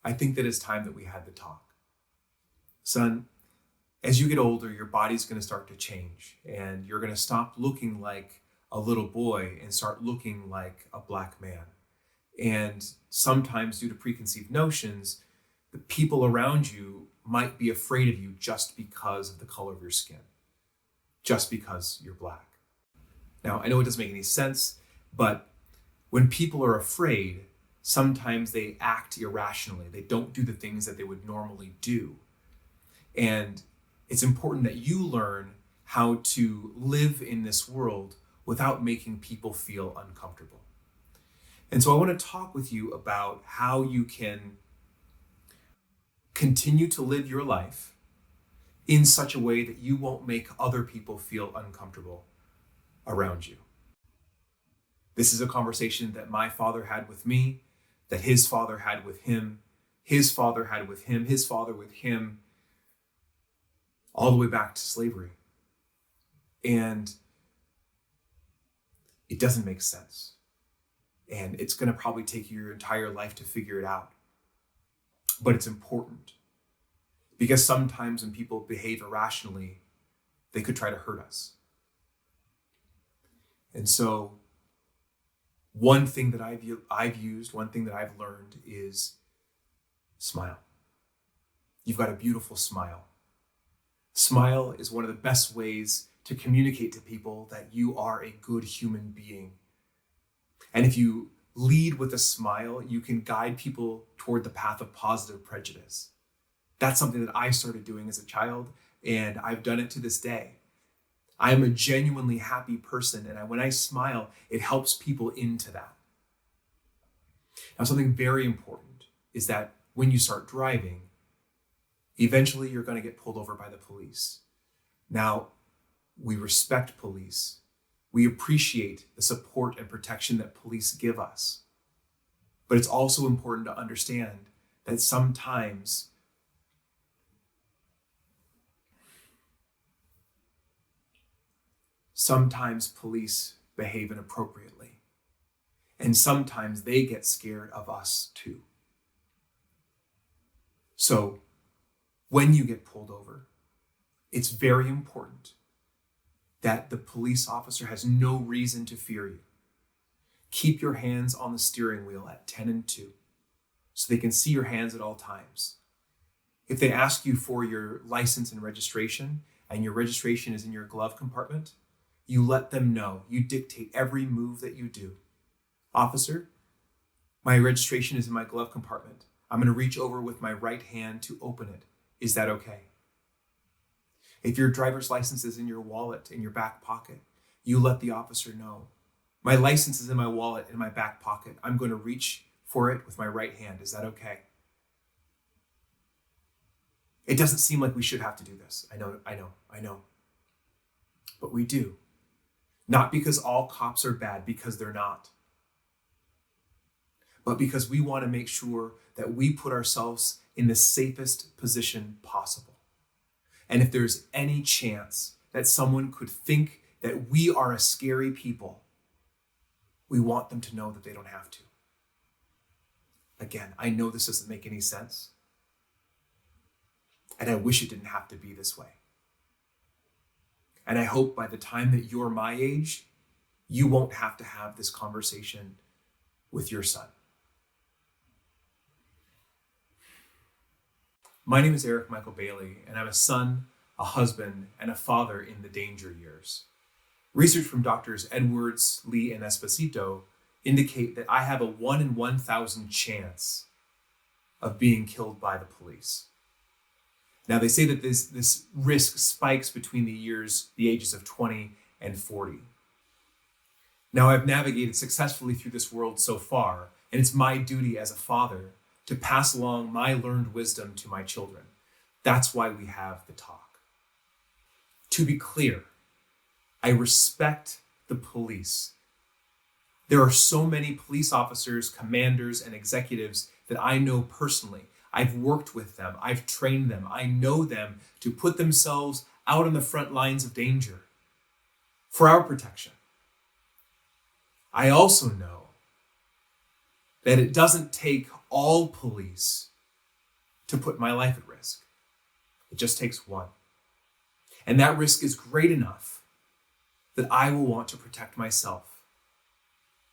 I think that it's time that we had the talk. Son, as you get older, your body's going to start to change, and you're going to stop looking like a little boy and start looking like a black man. And sometimes, due to preconceived notions, the people around you might be afraid of you just because of the color of your skin, just because you're black. Now, I know it doesn't make any sense, but when people are afraid, sometimes they act irrationally. They don't do the things that they would normally do. And it's important that you learn how to live in this world without making people feel uncomfortable. And so I want to talk with you about how you can continue to live your life in such a way that you won't make other people feel uncomfortable around you. This is a conversation that my father had with me, that his father had with him, his father had with him, his father with him, all the way back to slavery. And it doesn't make sense. And it's going to probably take you your entire life to figure it out. But it's important. Because sometimes when people behave irrationally, they could try to hurt us. And so one thing that I've used, one thing that I've learned is smile. You've got a beautiful smile. Smile is one of the best ways to communicate to people that you are a good human being. And if you lead with a smile, you can guide people toward the path of positive prejudice. That's something that I started doing as a child, and I've done it to this day. I am a genuinely happy person, and when I smile, it helps people into that. Now, something very important is that when you start driving, eventually you're going to get pulled over by the police. Now, we respect police. We appreciate the support and protection that police give us. But it's also important to understand that sometimes police behave inappropriately. And sometimes they get scared of us too. So when you get pulled over, it's very important that the police officer has no reason to fear you. Keep your hands on the steering wheel at 10 and 2 so they can see your hands at all times. If they ask you for your license and registration, and your registration is in your glove compartment, you let them know. You dictate every move that you do. Officer, my registration is in my glove compartment. I'm going to reach over with my right hand to open it. Is that okay? If your driver's license is in your wallet, in your back pocket, you let the officer know. My license is in my wallet, in my back pocket. I'm going to reach for it with my right hand. Is that okay? It doesn't seem like we should have to do this. I know. But we do. Not because all cops are bad, because they're not. But because we want to make sure that we put ourselves in the safest position possible. And if there's any chance that someone could think that we are a scary people, we want them to know that they don't have to. Again, I know this doesn't make any sense. And I wish it didn't have to be this way. And I hope by the time that you're my age, you won't have to have this conversation with your son. My name is Eric Michael Bailey, and I'm a son, a husband, and a father in the danger years. Research from Doctors Edwards, Lee, and Esposito indicate that I have a 1 in 1,000 chance of being killed by the police. Now, they say that this risk spikes between the ages of 20 and 40. Now, I've navigated successfully through this world so far, and it's my duty as a father to pass along my learned wisdom to my children. That's why we have the talk. To be clear, I respect the police. There are so many police officers, commanders, and executives that I know personally. I've worked with them. I've trained them. I know them to put themselves out on the front lines of danger for our protection. I also know that it doesn't take all police to put my life at risk. It just takes one. And that risk is great enough that I will want to protect myself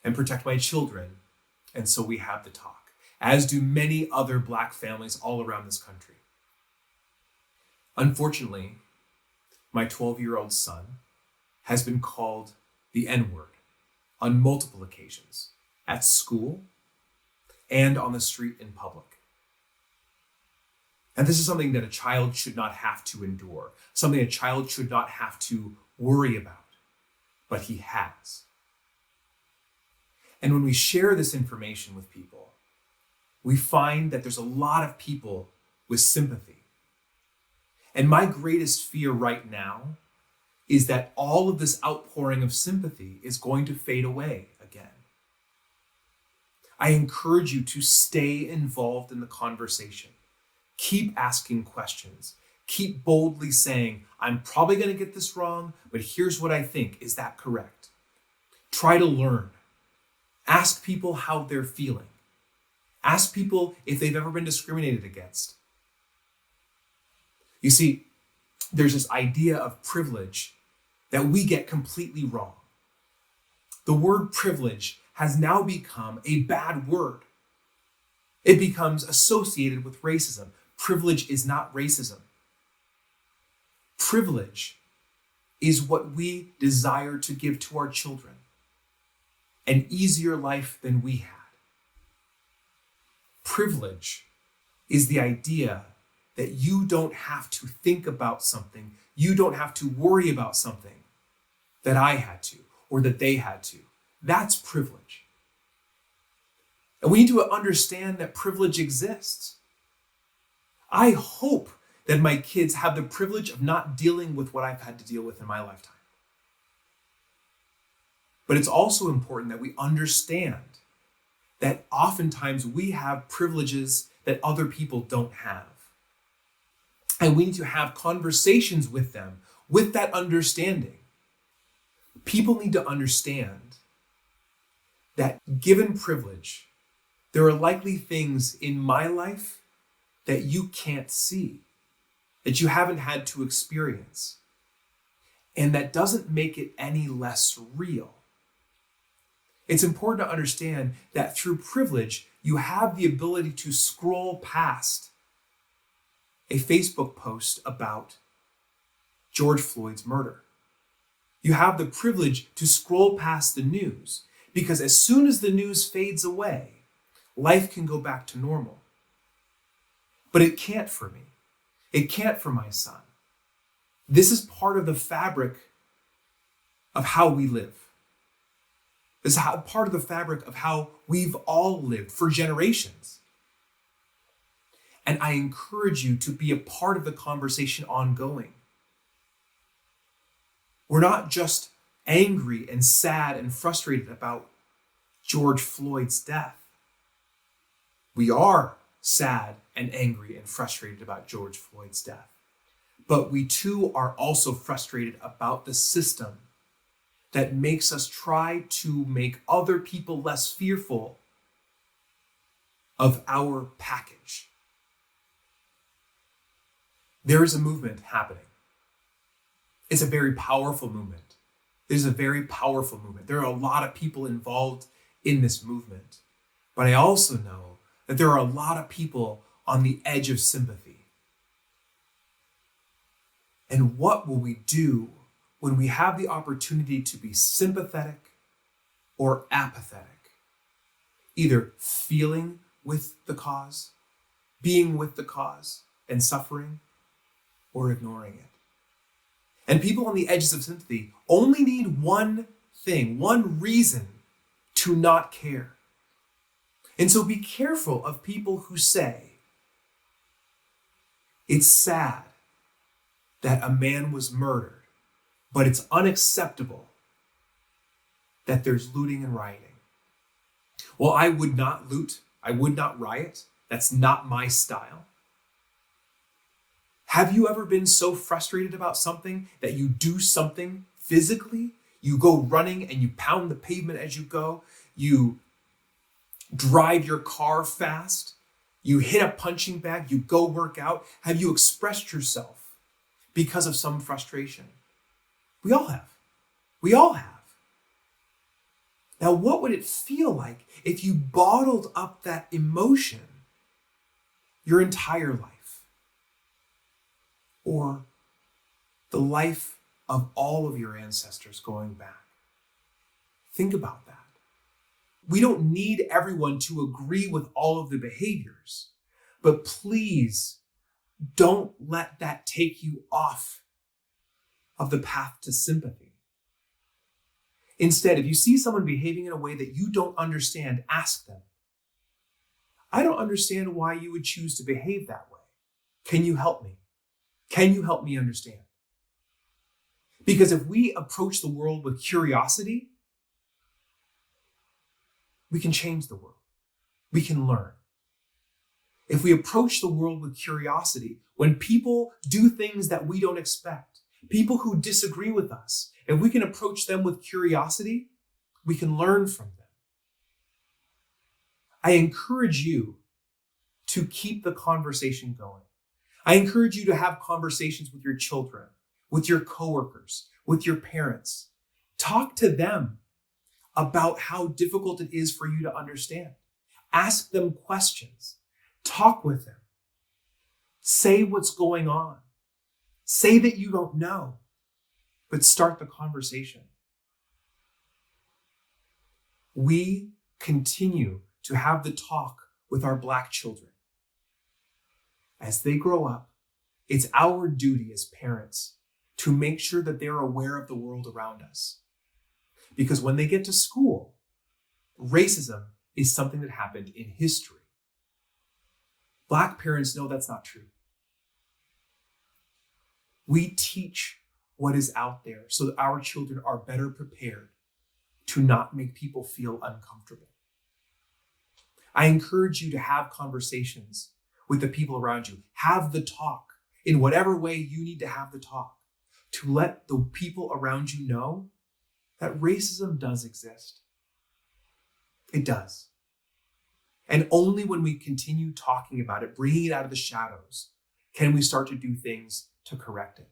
and protect my children. And so we have the talk, as do many other Black families all around this country. Unfortunately, my 12-year-old son has been called the N-word on multiple occasions, at school and on the street in public. And this is something that a child should not have to endure, something a child should not have to worry about, but he has. And when we share this information with people, we find that there's a lot of people with sympathy. And my greatest fear right now is that all of this outpouring of sympathy is going to fade away again. I encourage you to stay involved in the conversation. Keep asking questions. Keep boldly saying, I'm probably going to get this wrong, but here's what I think. Is that correct? Try to learn. Ask people how they're feeling. Ask people if they've ever been discriminated against. You see, there's this idea of privilege that we get completely wrong. The word privilege has now become a bad word. It becomes associated with racism. Privilege is not racism. Privilege is what we desire to give to our children. An easier life than we had. Privilege is the idea that you don't have to think about something, you don't have to worry about something that I had to or that they had to. That's privilege. And we need to understand that privilege exists. I hope that my kids have the privilege of not dealing with what I've had to deal with in my lifetime. But it's also important that we understand that oftentimes we have privileges that other people don't have. And we need to have conversations with them with that understanding. People need to understand that given privilege, there are likely things in my life that you can't see, that you haven't had to experience. And that doesn't make it any less real. It's important to understand that through privilege, you have the ability to scroll past a Facebook post about George Floyd's murder. You have the privilege to scroll past the news because as soon as the news fades away, life can go back to normal. But it can't for me. It can't for my son. This is part of the fabric of how we live. This is part of the fabric of how we've all lived for generations. And I encourage you to be a part of the conversation ongoing. We're not just angry and sad and frustrated about George Floyd's death. We are sad and angry and frustrated about George Floyd's death. But we too are also frustrated about the system that makes us try to make other people less fearful of our package. There is a movement happening. It's a very powerful movement. There's a very powerful movement. There are a lot of people involved in this movement. But I also know that there are a lot of people on the edge of sympathy. And what will we do when we have the opportunity to be sympathetic or apathetic? Either feeling with the cause, being with the cause and suffering, or ignoring it. And people on the edges of sympathy only need one thing, one reason to not care. And so be careful of people who say, it's sad that a man was murdered, but it's unacceptable that there's looting and rioting. Well, I would not loot. I would not riot. That's not my style. Have you ever been so frustrated about something that you do something physically? You go running and you pound the pavement as you go. You drive your car fast You hit a punching bag, you go work out. Have you expressed yourself because of some frustration? We all have. We all have. Now, what would it feel like if you bottled up that emotion your entire life? Or the life of all of your ancestors going back? Think about that. We don't need everyone to agree with all of the behaviors, but please don't let that take you off of the path to sympathy. Instead, if you see someone behaving in a way that you don't understand, ask them, I don't understand why you would choose to behave that way. Can you help me? Can you help me understand? Because if we approach the world with curiosity, we can change the world. We can learn. If we approach the world with curiosity, when people do things that we don't expect, people who disagree with us, if we can approach them with curiosity, we can learn from them. I encourage you to keep the conversation going. I encourage you to have conversations with your children, with your coworkers, with your parents. Talk to them about how difficult it is for you to understand. Ask them questions. Talk with them. Say what's going on. Say that you don't know, but start the conversation. We continue to have the talk with our Black children. As they grow up, it's our duty as parents to make sure that they're aware of the world around us. Because when they get to school, racism is something that happened in history. Black parents know that's not true. We teach what is out there so that our children are better prepared to not make people feel uncomfortable. I encourage you to have conversations with the people around you. Have the talk in whatever way you need to have the talk to let the people around you know that racism does exist. It does. And only when we continue talking about it, bringing it out of the shadows, can we start to do things to correct it.